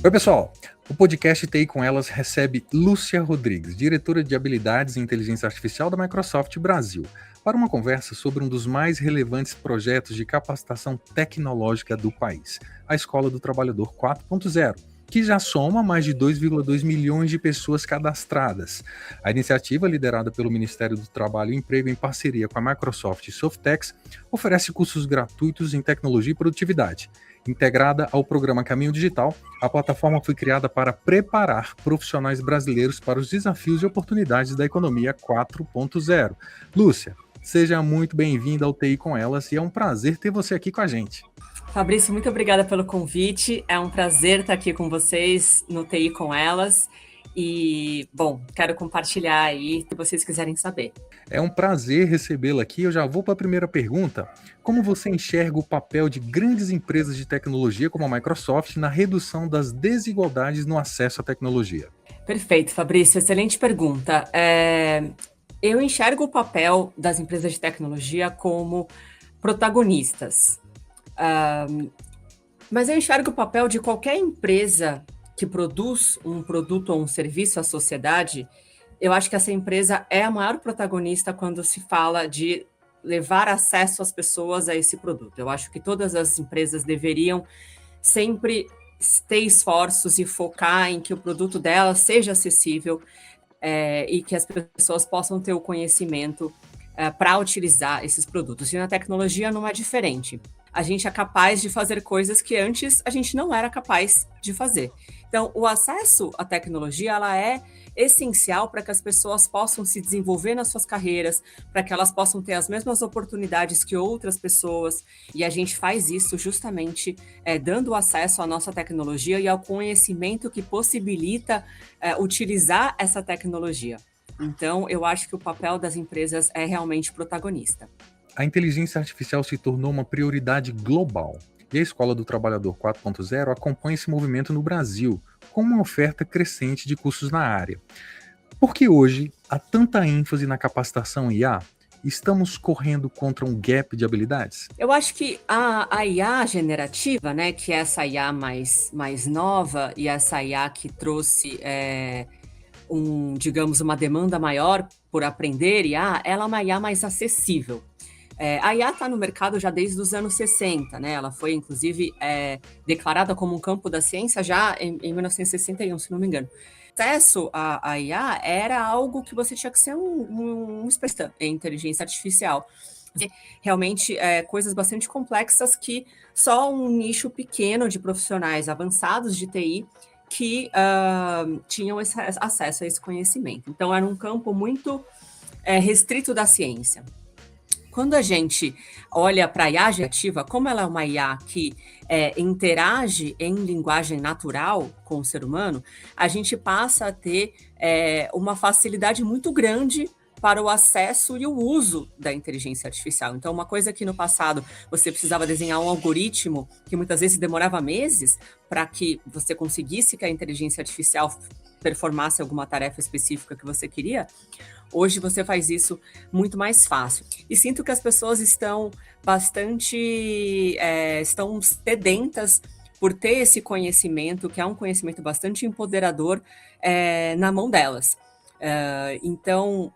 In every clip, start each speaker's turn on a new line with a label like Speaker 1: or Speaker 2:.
Speaker 1: Oi, pessoal! O podcast TI com Elas recebe Lúcia Rodrigues, diretora de Habilidades e Inteligência Artificial da Microsoft Brasil, para uma conversa sobre um dos mais relevantes projetos de capacitação tecnológica do país, a Escola do Trabalhador 4.0, que já soma mais de 2,2 milhões de pessoas cadastradas. A iniciativa, liderada pelo Ministério do Trabalho e Emprego em parceria com a Microsoft e Softex, oferece cursos gratuitos em tecnologia e produtividade. Integrada ao programa Caminho Digital, a plataforma foi criada para preparar profissionais brasileiros para os desafios e oportunidades da economia 4.0. Lúcia, seja muito bem-vinda ao TI com Elas e é um prazer ter você aqui com a gente.
Speaker 2: Fabrício, muito obrigada pelo convite. É um prazer estar aqui com vocês no TI com Elas. E, bom, quero compartilhar aí se vocês quiserem saber.
Speaker 1: É um prazer recebê-la aqui. Eu já vou para a primeira pergunta. Como você enxerga o papel de grandes empresas de tecnologia como a Microsoft na redução das desigualdades no acesso à tecnologia?
Speaker 2: Perfeito, Fabrício, excelente pergunta. Eu enxergo o papel das empresas de tecnologia como protagonistas. Mas eu enxergo o papel de qualquer empresa que produz um produto ou um serviço à sociedade. Eu acho que essa empresa é a maior protagonista quando se fala de levar acesso às pessoas a esse produto. Eu acho que todas as empresas deveriam sempre ter esforços e focar em que o produto dela seja acessível e que as pessoas possam ter o conhecimento para utilizar esses produtos. E na tecnologia não é diferente. A gente é capaz de fazer coisas que antes a gente não era capaz de fazer. Então, o acesso à tecnologia, ela é essencial para que as pessoas possam se desenvolver nas suas carreiras, para que elas possam ter as mesmas oportunidades que outras pessoas, e a gente faz isso justamente dando acesso à nossa tecnologia e ao conhecimento que possibilita utilizar essa tecnologia. Então, eu acho que o papel das empresas é realmente protagonista.
Speaker 1: A inteligência artificial se tornou uma prioridade global, e a Escola do Trabalhador 4.0 acompanha esse movimento no Brasil, com uma oferta crescente de cursos na área. Por que hoje há tanta ênfase na capacitação IA? Estamos correndo contra um gap de habilidades?
Speaker 2: Eu acho que a IA generativa, né, que é essa IA mais nova e essa IA que trouxe digamos, uma demanda maior por aprender IA, ela é uma IA mais acessível. A IA está no mercado já desde os anos 60, né? Ela foi, inclusive, declarada como um campo da ciência já em 1961, se não me engano. O acesso à IA era algo que você tinha que ser um especialista em inteligência artificial. Realmente, coisas bastante complexas que só um nicho pequeno de profissionais avançados de TI que tinham acesso a esse conhecimento. Então, era um campo muito restrito da ciência. Quando a gente olha para a IA generativa, como ela é uma IA que interage em linguagem natural com o ser humano, a gente passa a ter uma facilidade muito grande para o acesso e o uso da inteligência artificial. Então, uma coisa que no passado você precisava desenhar um algoritmo que muitas vezes demorava meses para que você conseguisse que a inteligência artificial performasse alguma tarefa específica que você queria, hoje você faz isso muito mais fácil. E sinto que as pessoas estão estão sedentas por ter esse conhecimento, que é um conhecimento bastante empoderador, na mão delas. Então,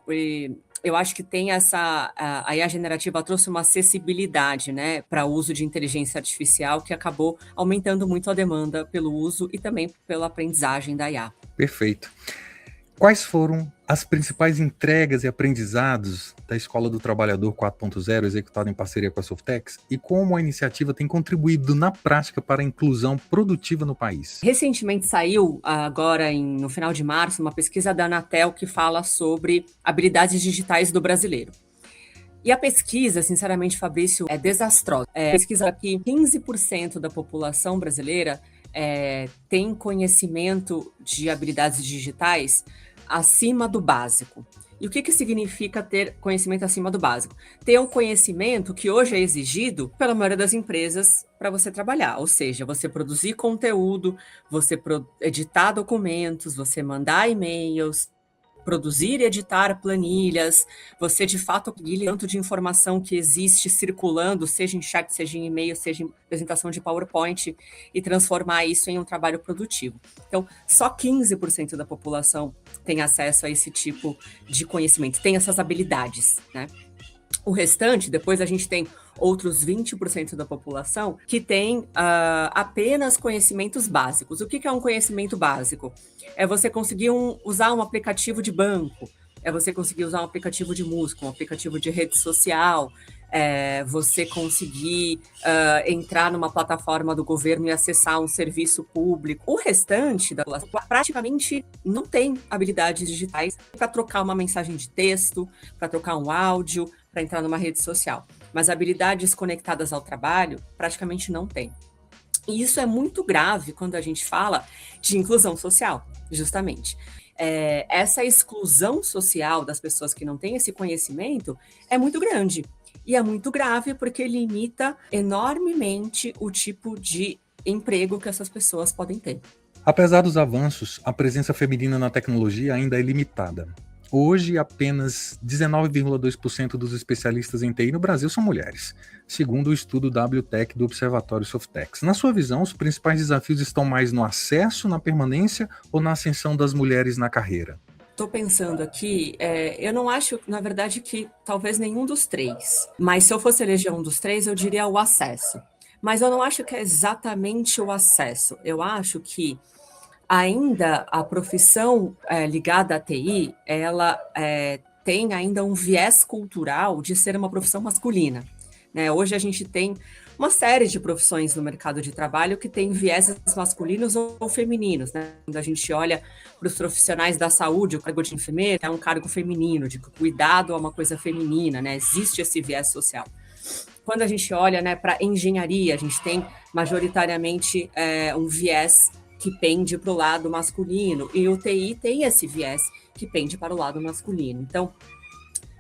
Speaker 2: eu acho que tem a IA generativa trouxe uma acessibilidade, né, para o uso de inteligência artificial que acabou aumentando muito a demanda pelo uso e também pela aprendizagem da IA.
Speaker 1: Perfeito. Quais foram as principais entregas e aprendizados da Escola do Trabalhador 4.0, executada em parceria com a Softex, e como a iniciativa tem contribuído na prática para a inclusão produtiva no país?
Speaker 2: Recentemente saiu, agora no final de março, uma pesquisa da Anatel que fala sobre habilidades digitais do brasileiro. E a pesquisa, sinceramente, Fabrício, é desastrosa. A pesquisa que 15% da população brasileira tem conhecimento de habilidades digitais acima do básico. E o que significa ter conhecimento acima do básico? Ter um conhecimento que hoje é exigido pela maioria das empresas para você trabalhar, ou seja, você produzir conteúdo, você editar documentos, você mandar e-mails, produzir e editar planilhas, você de fato conseguir tanto de informação que existe circulando, seja em chat, seja em e-mail, seja em apresentação de PowerPoint, e transformar isso em um trabalho produtivo. Então, só 15% da população tem acesso a esse tipo de conhecimento, tem essas habilidades, né? O restante, depois a gente tem outros 20% da população que tem apenas conhecimentos básicos. O que é um conhecimento básico? É você conseguir usar um aplicativo de banco, é você conseguir usar um aplicativo de música, um aplicativo de rede social, você conseguir entrar numa plataforma do governo e acessar um serviço público. O restante da população praticamente não tem habilidades digitais para trocar uma mensagem de texto, para trocar um áudio, para entrar numa rede social. Mas habilidades conectadas ao trabalho praticamente não tem. E isso é muito grave quando a gente fala de inclusão social, justamente. Essa exclusão social das pessoas que não têm esse conhecimento é muito grande. E é muito grave porque limita enormemente o tipo de emprego que essas pessoas podem ter.
Speaker 1: Apesar dos avanços, a presença feminina na tecnologia ainda é limitada. Hoje, apenas 19,2% dos especialistas em TI no Brasil são mulheres, segundo o estudo WTech do Observatório Softex. Na sua visão, os principais desafios estão mais no acesso, na permanência ou na ascensão das mulheres na carreira?
Speaker 2: Estou pensando aqui, eu não acho, na verdade, que talvez nenhum dos três. Mas se eu fosse eleger um dos três, eu diria o acesso. Mas eu não acho que é exatamente o acesso. Eu acho que ainda a profissão ligada à TI, ela tem ainda um viés cultural de ser uma profissão masculina, né? Hoje a gente tem uma série de profissões no mercado de trabalho que tem vieses masculinos ou femininos, né? Quando a gente olha para os profissionais da saúde, o cargo de enfermeira é um cargo feminino, de cuidado é uma coisa feminina, né? Existe esse viés social. Quando a gente olha, né, para engenharia, a gente tem majoritariamente um viés que pende para o lado masculino, e o TI tem esse viés que pende para o lado masculino. Então,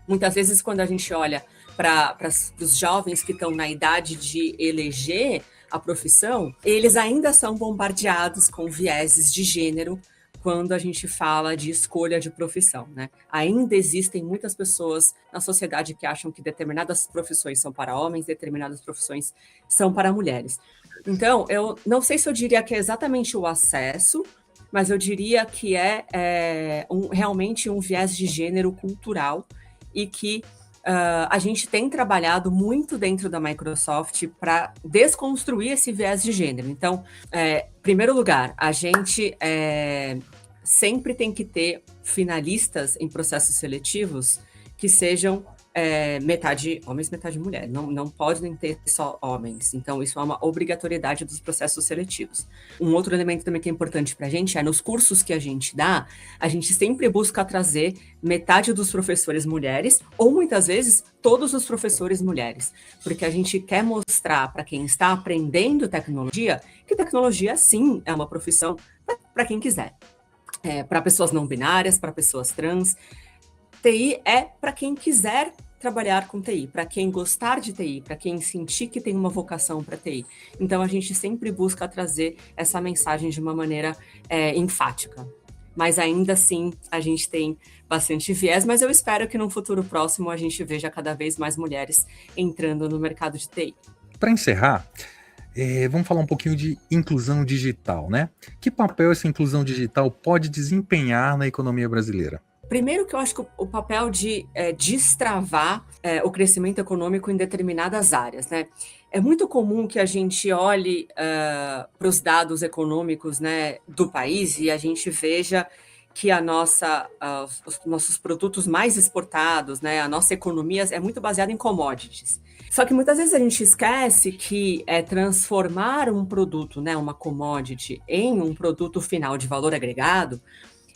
Speaker 2: muitas vezes, quando a gente olha para os jovens que estão na idade de eleger a profissão, eles ainda são bombardeados com vieses de gênero quando a gente fala de escolha de profissão, né? Ainda existem muitas pessoas na sociedade que acham que determinadas profissões são para homens, determinadas profissões são para mulheres. Então, eu não sei se eu diria que é exatamente o acesso, mas eu diria que realmente um viés de gênero cultural e que a gente tem trabalhado muito dentro da Microsoft para desconstruir esse viés de gênero. Então, em primeiro lugar, a gente sempre tem que ter finalistas em processos seletivos que sejam metade homens, metade mulher. Não podem ter só homens. Então, isso é uma obrigatoriedade dos processos seletivos. Um outro elemento também que é importante para a gente nos cursos que a gente dá, a gente sempre busca trazer metade dos professores mulheres, ou muitas vezes todos os professores mulheres, porque a gente quer mostrar para quem está aprendendo tecnologia que tecnologia, sim, é uma profissão para quem quiser. Para pessoas não binárias, para pessoas trans. TI é para quem quiser trabalhar com TI, para quem gostar de TI, para quem sentir que tem uma vocação para TI. Então, a gente sempre busca trazer essa mensagem de uma maneira enfática. Mas ainda assim, a gente tem bastante viés, mas eu espero que no futuro próximo a gente veja cada vez mais mulheres entrando no mercado de TI.
Speaker 1: Para encerrar, vamos falar um pouquinho de inclusão digital, né? Que papel essa inclusão digital pode desempenhar na economia brasileira?
Speaker 2: Primeiro que eu acho que o papel de destravar o crescimento econômico em determinadas áreas, né? É muito comum que a gente olhe para os dados econômicos, né, do país e a gente veja que os nossos produtos mais exportados, né, a nossa economia é muito baseada em commodities. Só que muitas vezes a gente esquece que transformar um produto, né, uma commodity, em um produto final de valor agregado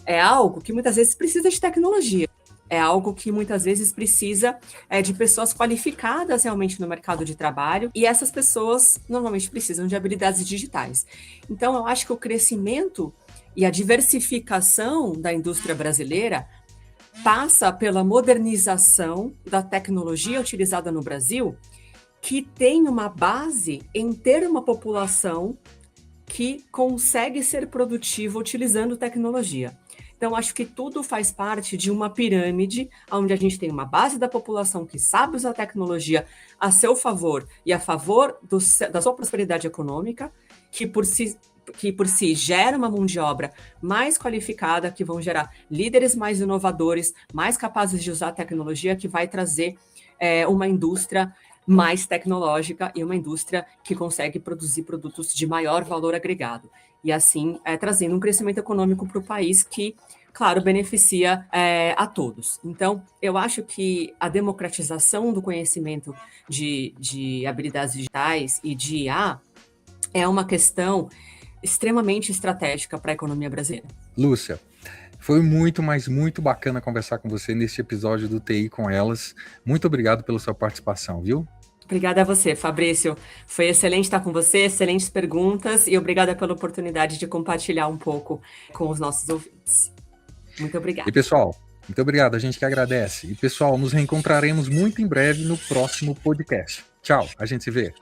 Speaker 2: é algo que muitas vezes precisa de tecnologia. É algo que muitas vezes precisa de pessoas qualificadas realmente no mercado de trabalho, e essas pessoas normalmente precisam de habilidades digitais. Então, eu acho que o crescimento e a diversificação da indústria brasileira passa pela modernização da tecnologia utilizada no Brasil, que tem uma base em ter uma população que consegue ser produtiva utilizando tecnologia. Então, acho que tudo faz parte de uma pirâmide, onde a gente tem uma base da população que sabe usar a tecnologia a seu favor e a favor da sua prosperidade econômica, que por si gera uma mão de obra mais qualificada, que vão gerar líderes mais inovadores, mais capazes de usar a tecnologia, que vai trazer uma indústria mais tecnológica e uma indústria que consegue produzir produtos de maior valor agregado. E assim, trazendo um crescimento econômico para o país que, claro, beneficia a todos. Então, eu acho que a democratização do conhecimento de habilidades digitais e de IA é uma questão extremamente estratégica para a economia brasileira.
Speaker 1: Lúcia, foi muito, mas muito bacana conversar com você neste episódio do TI com Elas. Muito obrigado pela sua participação, viu?
Speaker 2: Obrigada a você, Fabrício. Foi excelente estar com você, excelentes perguntas e obrigada pela oportunidade de compartilhar um pouco com os nossos ouvintes. Muito obrigada.
Speaker 1: E pessoal, muito obrigado, a gente que agradece. E pessoal, nos reencontraremos muito em breve no próximo podcast. Tchau, a gente se vê.